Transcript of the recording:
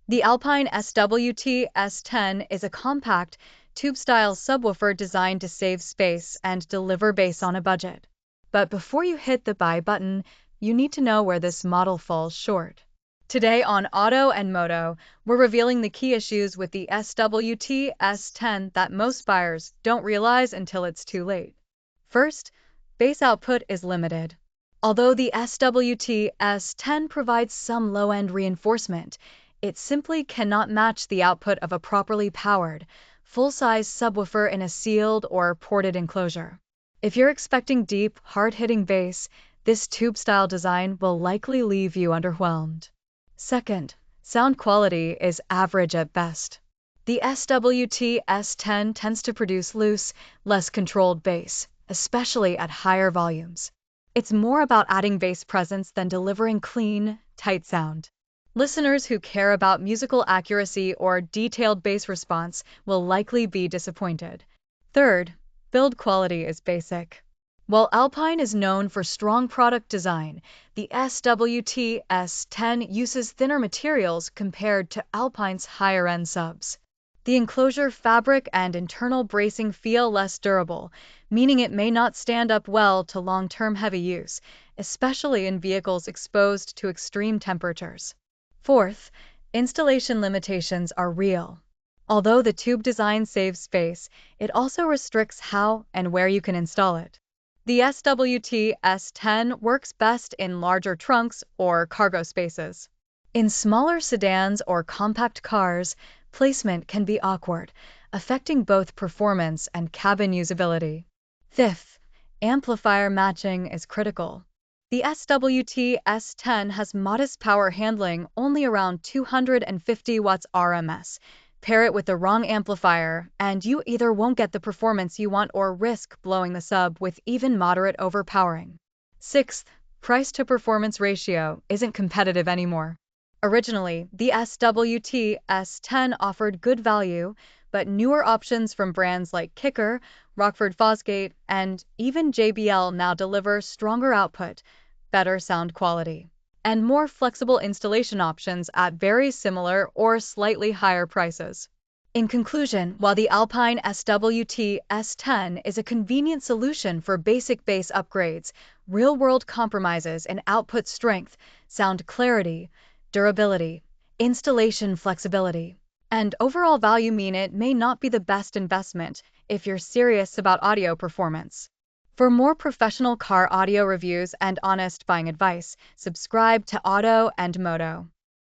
The Alpine SWT-S10 is a compact, tube-style subwoofer designed to save space and deliver bass on a budget. But before you hit the buy button, you need to know where this model falls short. Today on Auto and Moto, we're revealing the key issues with the SWT-S10 that most buyers don't realize until it's too late. First, bass output is limited. Although the SWT-S10 provides some low-end reinforcement, it simply cannot match the output of a properly powered, full-size subwoofer in a sealed or ported enclosure. If you're expecting deep, hard-hitting bass, this tube-style design will likely leave you underwhelmed. Second, sound quality is average at best. The SWT-S10 tends to produce loose, less controlled bass, especially at higher volumes. It's more about adding bass presence than delivering clean, tight sound. Listeners who care about musical accuracy or detailed bass response will likely be disappointed. Third, build quality is basic. While Alpine is known for strong product design, the SWT-S10 uses thinner materials compared to Alpine's higher-end subs. The enclosure fabric and internal bracing feel less durable, meaning it may not stand up well to long-term heavy use, especially in vehicles exposed to extreme temperatures. Fourth, installation limitations are real. Although the tube design saves space, it also restricts how and where you can install it. The SWT-S10 works best in larger trunks or cargo spaces. In smaller sedans or compact cars, placement can be awkward, affecting both performance and cabin usability. Fifth, amplifier matching is critical. The SWT-S10 has modest power handling, only around 250 watts RMS. Pair it with the wrong amplifier, and you either won't get the performance you want or risk blowing the sub with even moderate overpowering. Sixth, price-to-performance ratio isn't competitive anymore. Originally, the SWT-S10 offered good value, but newer options from brands like Kicker, Rockford Fosgate, and even JBL now deliver stronger output, better sound quality, and more flexible installation options at very similar or slightly higher prices. In conclusion, while the Alpine SWT-S10 is a convenient solution for basic bass upgrades, real-world compromises in output strength, sound clarity, durability, installation flexibility, and overall value mean it may not be the best investment if you're serious about audio performance. For more professional car audio reviews and honest buying advice, subscribe to Auto and Moto.